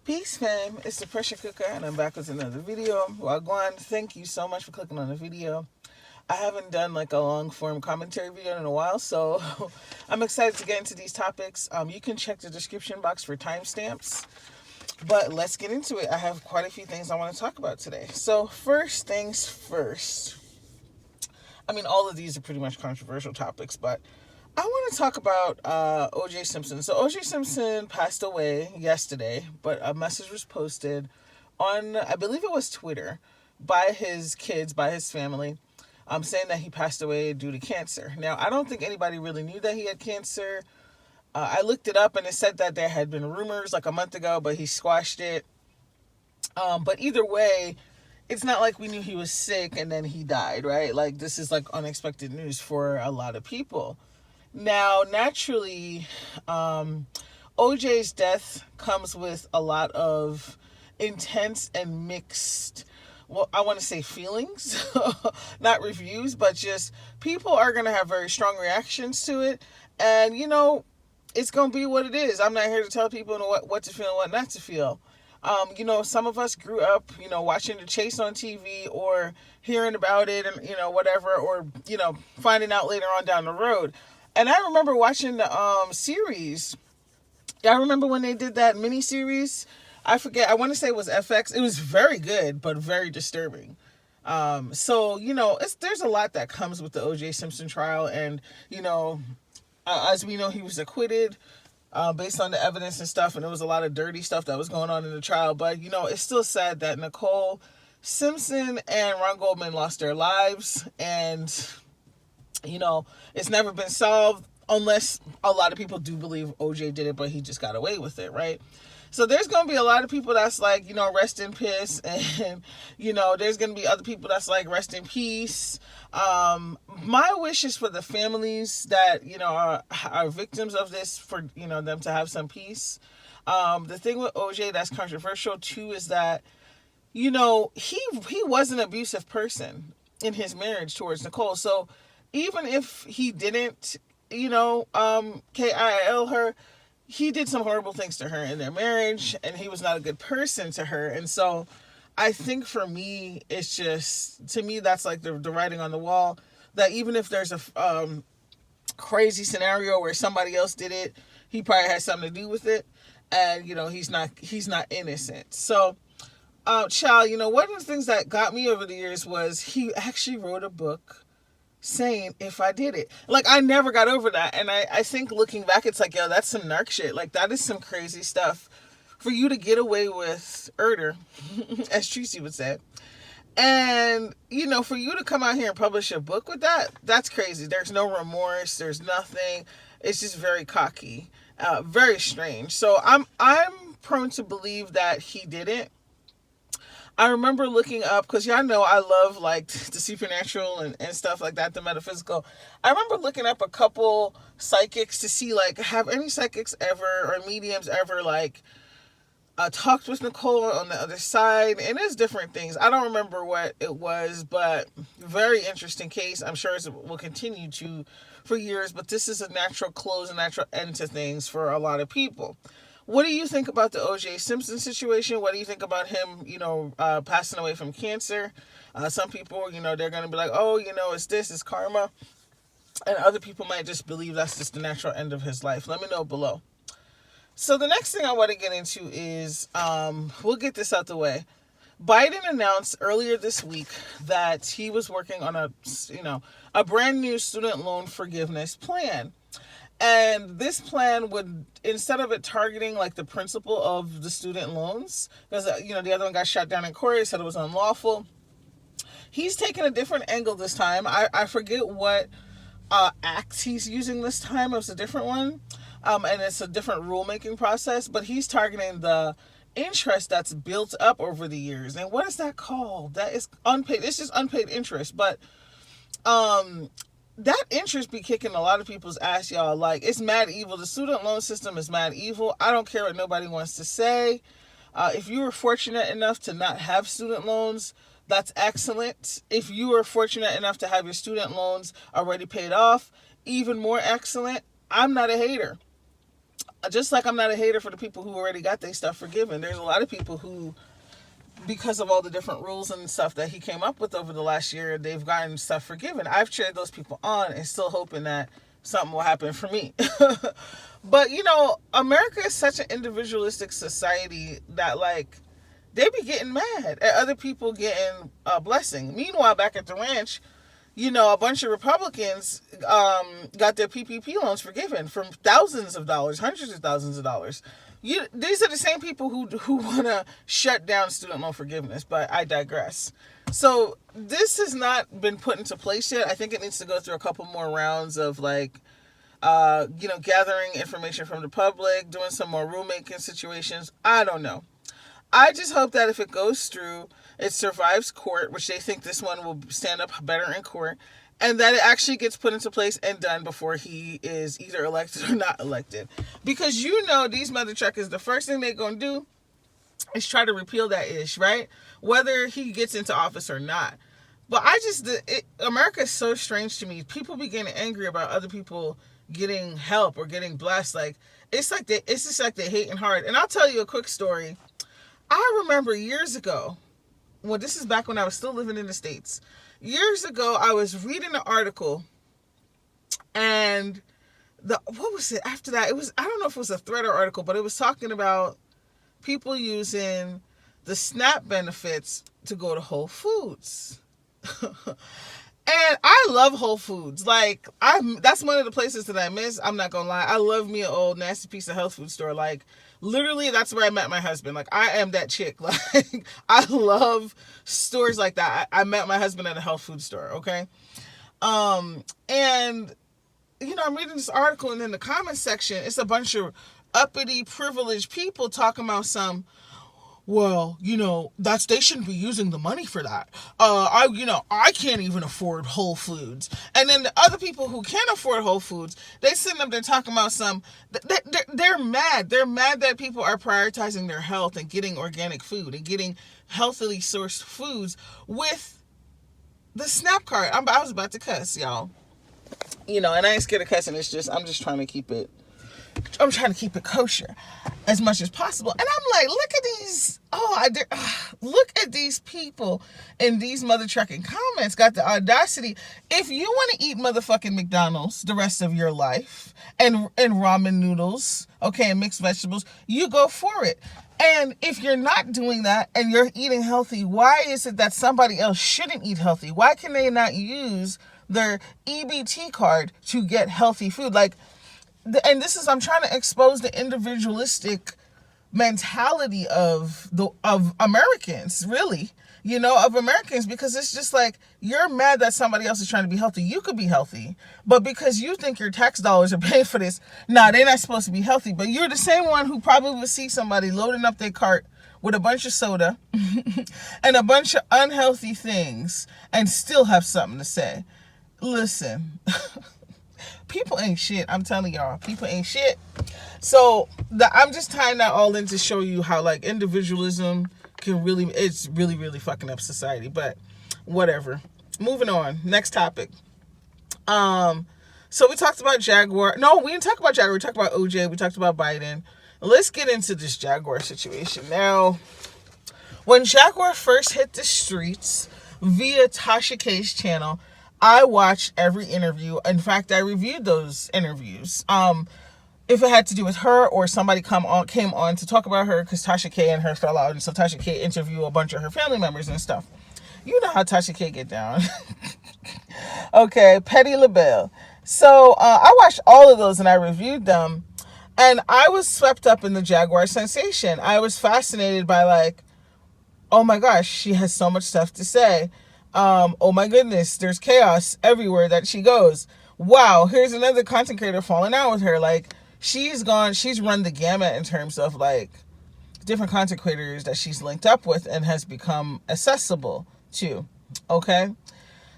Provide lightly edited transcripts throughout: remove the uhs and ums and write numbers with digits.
Peace, fam. It's the Pressure Cooker, and I'm back with another video. Wagwan, thank you so much for clicking on the video. I haven't done like a long form commentary video in a while, so I'm excited to get into these topics. You can check the description box for timestamps, but let's get into it. I have quite a few things I want to talk about today. So first things first. I mean, all of these are pretty much controversial topics, but I want to talk about O.J. Simpson. So O.J. Simpson passed away yesterday, but a message was posted on, I believe it was Twitter, by his kids, by his family, saying that he passed away due to cancer. Now, I don't think anybody really knew that he had cancer. I looked it up and it said that there had been rumors like a month ago, but he squashed it. But either way, it's not like we knew he was sick and then he died, right? Like, this is like unexpected news for a lot of people. Now, naturally, OJ's death comes with a lot of intense and mixed, well, I want to say feelings, not reviews, but just people are going to have very strong reactions to it. And, you know, it's going to be what it is. I'm not here to tell people what to feel and what not to feel. You know, some of us grew up, you know, watching The Chase on TV or hearing about it and, you know, whatever, or, you know, finding out later on down the road. And I remember watching the series. I remember when they did that miniseries. I forget. I want to say it was FX. It was very good, but very disturbing. So, you know, there's a lot that comes with the O.J. Simpson trial. And, you know, as we know, he was acquitted based on the evidence and stuff. And there was a lot of dirty stuff that was going on in the trial. But, you know, it's still sad that Nicole Simpson and Ron Goldman lost their lives. And, you know, it's never been solved unless a lot of people do believe OJ did it, but he just got away with it, right? So there's going to be a lot of people that's like, you know, rest in peace. And, you know, there's going to be other people that's like, rest in peace. My wish is for the families that, you know, are victims of this, for, you know, them to have some peace. The thing with OJ that's controversial too is that, you know, he was an abusive person in his marriage towards Nicole. So even if he didn't, you know, KIL her, he did some horrible things to her in their marriage, and he was not a good person to her. And so I think for me, it's just, to me, that's like the writing on the wall, that even if there's a crazy scenario where somebody else did it, he probably had something to do with it. And, you know, he's not innocent. So, child, you know, one of the things that got me over the years was he actually wrote a book saying if I did it. Like, I never got over that. And I think looking back, it's like, yo, that's some narc shit. Like, that is some crazy stuff for you to get away with murder, as Tracy would say. And, you know, for you to come out here and publish a book with that, that's crazy. There's no remorse. There's nothing. It's just very cocky. Very strange. So I'm prone to believe that he didn't. I remember looking up, because y'all know I love like the supernatural and stuff like that, the metaphysical. I remember looking up a couple psychics to see, like, have any psychics ever or mediums ever like talked with Nicole on the other side. And there's different things. I don't remember what it was, but very interesting case. I'm sure it will continue to for years, but this is a natural close, a natural end to things for a lot of people. What do you think about the O.J. Simpson situation? What do you think about him, you know, passing away from cancer? Some people, you know, they're going to be like, oh, you know, it's karma. And other people might just believe that's just the natural end of his life. Let me know below. So the next thing I want to get into is, we'll get this out the way. Biden announced earlier this week that he was working on a brand new student loan forgiveness plan. And this plan would, instead of it targeting like the principal of the student loans, because, you know, the other one got shot down in court, said it was unlawful. He's taking a different angle this time. I forget what act he's using this time. It was a different one. And it's a different rulemaking process, but he's targeting the interest that's built up over the years. And what is that called? That is unpaid. It's just unpaid interest. But, that interest be kicking a lot of people's ass, y'all. Like, it's mad evil. The student loan system is mad evil. I don't care what nobody wants to say. If you were fortunate enough to not have student loans, that's excellent. If you were fortunate enough to have your student loans already paid off, even more excellent. I'm not a hater. Just like I'm not a hater for the people who already got their stuff forgiven. There's a lot of people who, because of all the different rules and stuff that he came up with over the last year, they've gotten stuff forgiven. I've cheered those people on and still hoping that something will happen for me. But, America is such an individualistic society that, like, they be getting mad at other people getting a blessing. Meanwhile, back at the ranch, a bunch of Republicans got their PPP loans forgiven from thousands of dollars, hundreds of thousands of dollars. These are the same people who want to shut down student loan forgiveness, but I digress. So this has not been put into place yet. I think it needs to go through a couple more rounds of gathering information from the public, doing some more rulemaking situations. I don't know. I just hope that if it goes through, it survives court, which they think this one will stand up better in court, and that it actually gets put into place and done before he is either elected or not elected. Because these mother truckers, the first thing they're going to do is try to repeal that ish, right? Whether he gets into office or not. But America is so strange to me. People be getting angry about other people getting help or getting blessed. Like, it's just like they hating hard. And I'll tell you a quick story. I remember years ago, this is back when I was still living in the States. Years ago, I was reading an article, and what was it after that? I don't know if it was a thread or article, but it was talking about people using the SNAP benefits to go to Whole Foods. And I love Whole Foods. Like, that's one of the places that I miss. I'm not gonna lie. I love me an old nasty piece of health food store. Like, literally, that's where I met my husband. Like, I am that chick. Like, I love stores like that. I met my husband at a health food store, okay? And, I'm reading this article, and in the comment section, it's a bunch of uppity, privileged people talking about they shouldn't be using the money for that. I can't even afford Whole Foods. And then the other people who can afford Whole Foods, they sitting up there talking about they're mad. They're mad that people are prioritizing their health and getting organic food and getting healthily sourced foods with the SNAP card. I was about to cuss, y'all. And I ain't scared of cussing. I'm just trying to keep it kosher as much as possible. And I'm like, look at these people in these mother trucking comments got the audacity. If you want to eat motherfucking McDonald's the rest of your life and ramen noodles, okay, and mixed vegetables, you go for it. And if you're not doing that and you're eating healthy, why is it that somebody else shouldn't eat healthy? Why can they not use their EBT card to get healthy food? I'm trying to expose the individualistic mentality of Americans, really, of Americans, because it's just like, you're mad that somebody else is trying to be healthy. You could be healthy, but because you think your tax dollars are paying for this, they're not supposed to be healthy. But you're the same one who probably would see somebody loading up their cart with a bunch of soda and a bunch of unhealthy things and still have something to say. Listen. People ain't shit. I'm telling y'all, people ain't shit. So I'm just tying that all in to show you how, like, individualism it's really, really fucking up society. But whatever. Moving on. Next topic. So we talked about Jaguar. No, we didn't talk about Jaguar. We talked about OJ. We talked about Biden. Let's get into this Jaguar situation. Now, when Jaguar first hit the streets via Tasha K's channel, I watched every interview. In fact, I reviewed those interviews. If it had to do with her or somebody came on to talk about her, because Tasha K and her fell out, and so Tasha K interviewed a bunch of her family members and stuff. You know how Tasha K get down. Okay, Petty LaBelle. So I watched all of those and I reviewed them, and I was swept up in the Jaguar sensation. I was fascinated by, like, oh my gosh, she has so much stuff to say. Oh my goodness, there's chaos everywhere that she goes. Wow, here's another content creator falling out with her. Like, she's run the gamut in terms of, like, different content creators that she's linked up with and has become accessible to. Okay?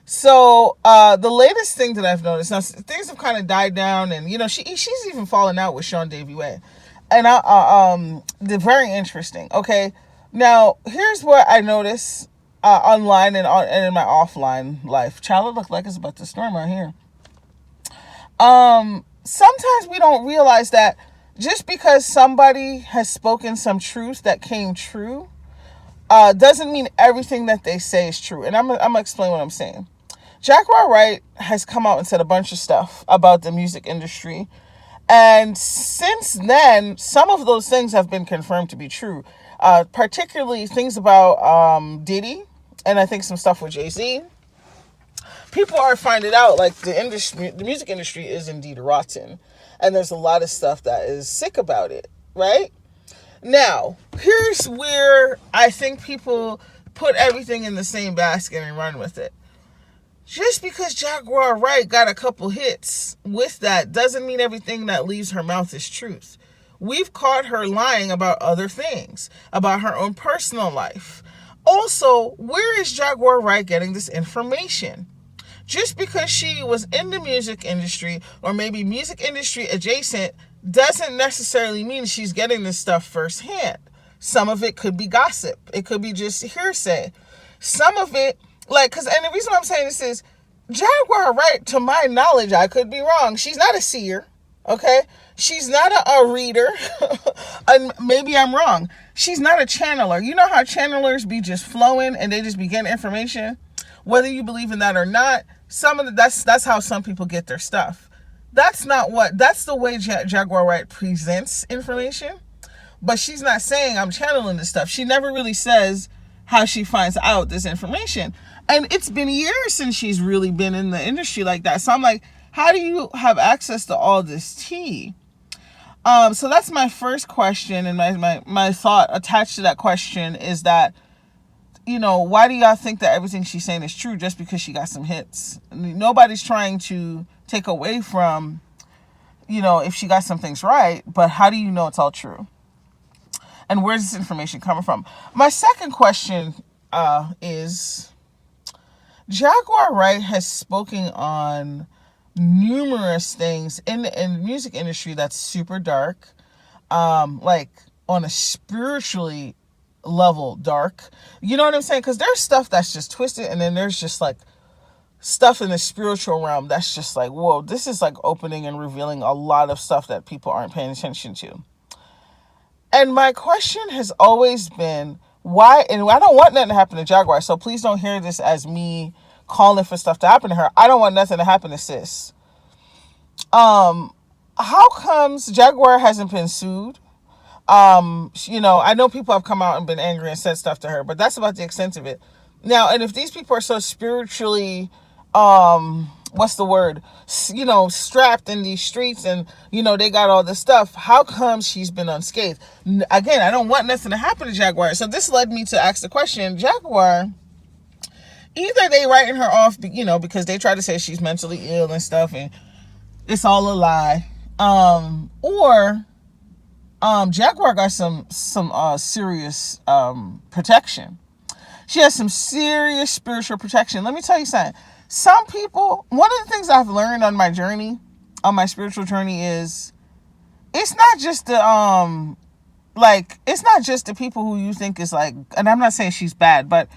So, the latest thing that I've noticed, now things have kind of died down, and, she's even fallen out with Sean Davey Way. And they're very interesting. Okay? Now, here's what I notice online and in my offline life. Child, it look like it's about to storm out here. Sometimes we don't realize that just because somebody has spoken some truth that came true, doesn't mean everything that they say is true. And I'm going to explain what I'm saying. Jaguar Wright has come out and said a bunch of stuff about the music industry. And since then, some of those things have been confirmed to be true. Particularly things about Diddy, and I think some stuff with Jay-Z. People are finding out like the music industry is indeed rotten. And there's a lot of stuff that is sick about it, right? Now, here's where I think people put everything in the same basket and run with it. Just because Jaguar Wright got a couple hits with that doesn't mean everything that leaves her mouth is truth. We've caught her lying about other things, about her own personal life. Also, where is Jaguar Wright getting this information? Just because she was in the music industry or maybe music industry adjacent doesn't necessarily mean she's getting this stuff firsthand. Some of it could be gossip. It could be just hearsay. Some of it, and the reason why I'm saying this is, Jaguar Wright, to my knowledge, I could be wrong. She's not a seer, okay? She's not a reader. And maybe I'm wrong. She's not a channeler. You know how channelers be just flowing and they just be getting information? Whether you believe in that or not, that's how some people get their stuff. That's the way Jaguar Wright presents information. But she's not saying I'm channeling this stuff. She never really says how she finds out this information. And it's been years since she's really been in the industry like that. So I'm like, how do you have access to all this tea? So that's my first question. And my thought attached to that question is that, why do y'all think that everything she's saying is true just because she got some hits? I mean, nobody's trying to take away from, if she got some things right, but how do you know it's all true? And where's this information coming from? My second question is, Jaguar Wright has spoken on numerous things in the music industry that's super dark, like on a spiritually level dark. You know what I'm saying? Because there's stuff that's just twisted, and then there's just like stuff in the spiritual realm that's just like, whoa, this is like opening and revealing a lot of stuff that people aren't paying attention to. And my question has always been, why, and I don't want nothing to happen to Jaguar, so please don't hear this as me calling for stuff to happen to her. I don't want nothing to happen to sis. How comes Jaguar hasn't been sued? I know people have come out and been angry and said stuff to her, but that's about the extent of it. Now, and if these people are so spiritually, strapped in these streets and, they got all this stuff, how come she's been unscathed? Again, I don't want nothing to happen to Jaguar. So this led me to ask the question, Jaguar, either they writing her off, because they try to say she's mentally ill and stuff and it's all a lie. Or Jaguar got some serious protection. She has some serious spiritual protection. Let me tell you something. Some people, one of the things I've learned on my journey, on my spiritual journey, is it's not just the it's not just the people who you think is like, and I'm not saying she's bad, but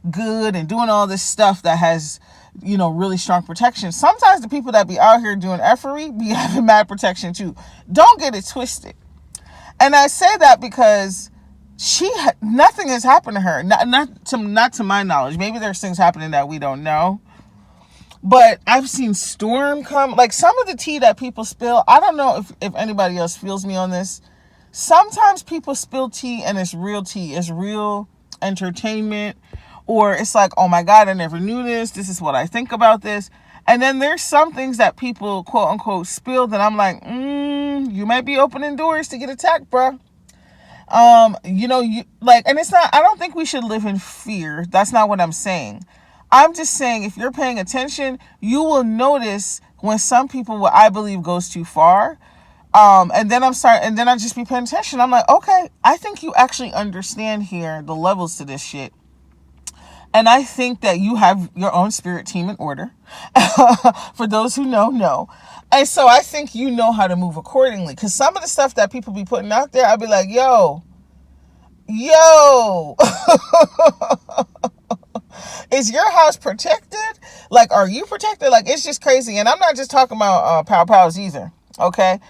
good and doing all this stuff that has, really strong protection. Sometimes the people that be out here doing effery be having mad protection too. Don't get it twisted. And I say that because nothing has happened to her. Not to my knowledge. Maybe there's things happening that we don't know. But I've seen storm come. Like some of the tea that people spill, I don't know if anybody else feels me on this. Sometimes people spill tea and it's real tea. It's real entertainment. Or it's like, oh my God, I never knew this. This is what I think about this. And then there's some things that people, quote unquote, spill that I'm like, you might be opening doors to get attacked, bruh. And it's not, I don't think we should live in fear. That's not what I'm saying. I'm just saying, if you're paying attention, you will notice when some people, what I believe goes too far. And then I just be paying attention. I'm like, okay, I think you actually understand here the levels to this shit. And I think that you have your own spirit team in order. For those who know. And so I think you know how to move accordingly. Because some of the stuff that people be putting out there, I'll be like, yo. Is your house protected? Like, are you protected? Like, it's just crazy. And I'm not just talking about pow-pows either. Okay?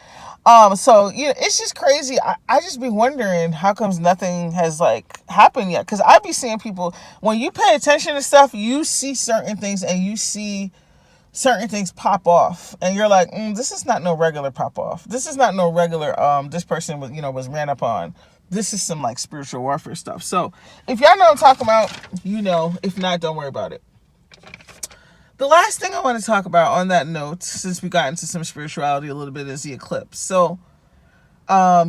So it's just crazy. I just be wondering how comes nothing has like happened yet. Cause I be seeing people, when you pay attention to stuff, you see certain things and you see certain things pop off, and you're like, this is not no regular pop off. This is not no regular. This person was ran up on. This is some like spiritual warfare stuff. So if y'all know what I'm talking about, If not, don't worry about it. The last thing I want to talk about on that note, since we got into some spirituality a little bit, is the eclipse. So, I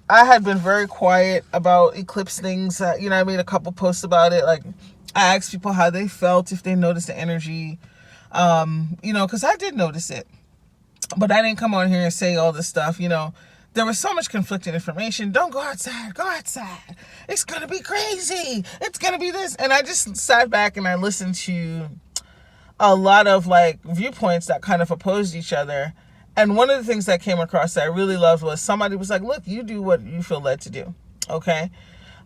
had been very quiet about eclipse things. I made a couple posts about it. Like, I asked people how they felt, if they noticed the energy, because I did notice it. But I didn't come on here and say all this stuff, There was so much conflicting information. Don't go outside. Go outside. It's going to be crazy. It's going to be this. And I just sat back and I listened to a lot of like viewpoints that kind of opposed each other. And one of the things that came across that I really loved was somebody was like, look, you do what you feel led to do. Okay.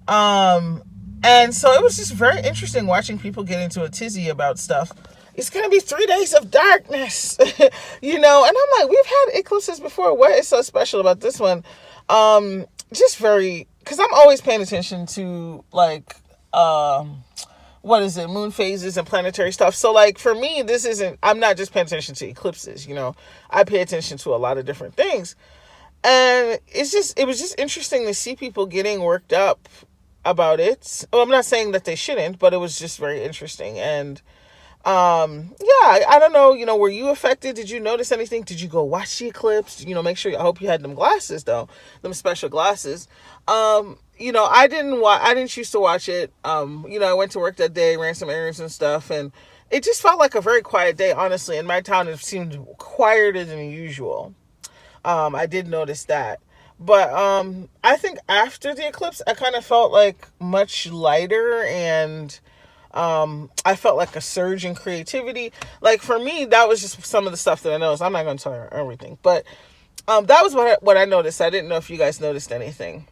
And so it was just very interesting watching people get into a tizzy about stuff. It's going to be 3 days of darkness, and I'm like, we've had eclipses before. What is so special about this one? Just very, because I'm always paying attention to like, moon phases and planetary stuff. So like for me, I'm not just paying attention to eclipses, I pay attention to a lot of different things. And it was just interesting to see people getting worked up about it. Well, I'm not saying that they shouldn't, but it was just very interesting. And I don't know, were you affected? Did you notice anything? Did you go watch the eclipse? Make sure, I hope you had them glasses though, them special glasses. I didn't choose to watch it. I went to work that day, ran some errands and stuff, and it just felt like a very quiet day, honestly. In my town, it seemed quieter than usual. I did notice that. But I think after the eclipse, I kind of felt like much lighter, and I felt like a surge in creativity. Like for me, that was just some of the stuff that I noticed. I'm not going to tell you everything, but that was what I noticed. I didn't know if you guys noticed anything.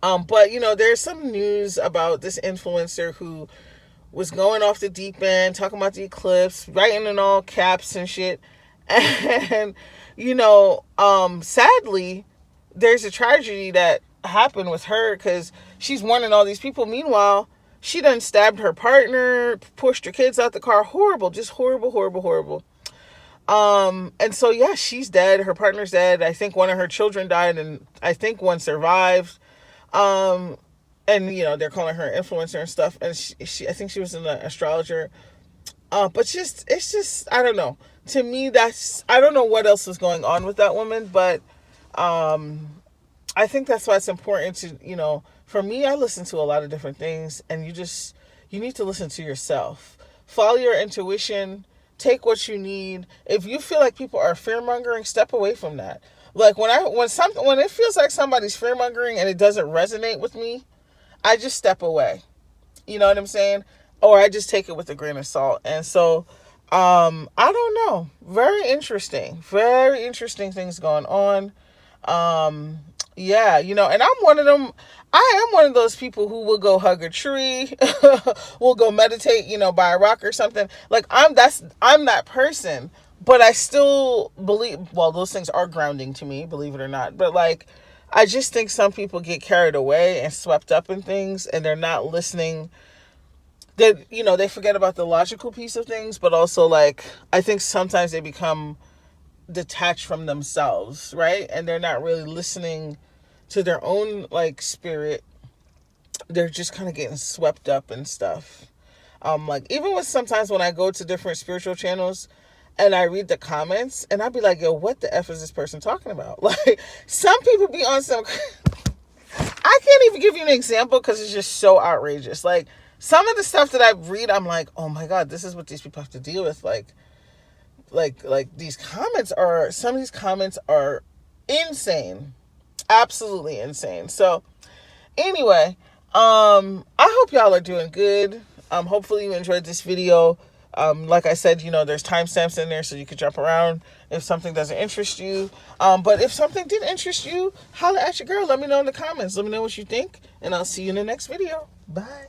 But there's some news about this influencer who was going off the deep end, talking about the eclipse, writing in all caps and shit. And, sadly, there's a tragedy that happened with her because she's warning all these people. Meanwhile, she done stabbed her partner, pushed her kids out the car. Horrible, just horrible, horrible, horrible. And so, yeah, she's dead. Her partner's dead. I think one of her children died, and I think one survived. And, they're calling her an influencer and stuff. And she I think she was an astrologer. But it's just, I don't know. To me, I don't know what else was going on with that woman, but, I think that's why it's important to, for me, I listen to a lot of different things, and you need to listen to yourself. Follow your intuition. Take what you need. If you feel like people are fear-mongering, step away from that. Like when it feels like somebody's fear-mongering and it doesn't resonate with me, I just step away. You know what I'm saying? Or I just take it with a grain of salt. And so, I don't know. Very interesting things going on. And I'm one of them. I am one of those people who will go hug a tree, will go meditate, by a rock or something. Like I'm that person, but I still believe, well, those things are grounding to me, believe it or not. But like, I just think some people get carried away and swept up in things, and they're not listening. They forget about the logical piece of things, but also like, I think sometimes they become detached from themselves, right? And they're not really listening to their own like spirit. They're just kind of getting swept up and stuff. Like even with sometimes when I go to different spiritual channels and I read the comments, and I'd be like, yo, what the F is this person talking about? Like some people be on some I can't even give you an example because it's just so outrageous. Like some of the stuff that I read, I'm like, oh my God, this is what these people have to deal with. Like some of these comments are insane. Absolutely insane. So anyway, I hope y'all are doing good. Hopefully you enjoyed this video. Like I said, there's timestamps in there so you can jump around if something doesn't interest you. But if something did interest you, holla at your girl. Let me know in the comments. Let me know what you think, and I'll see you in the next video. Bye.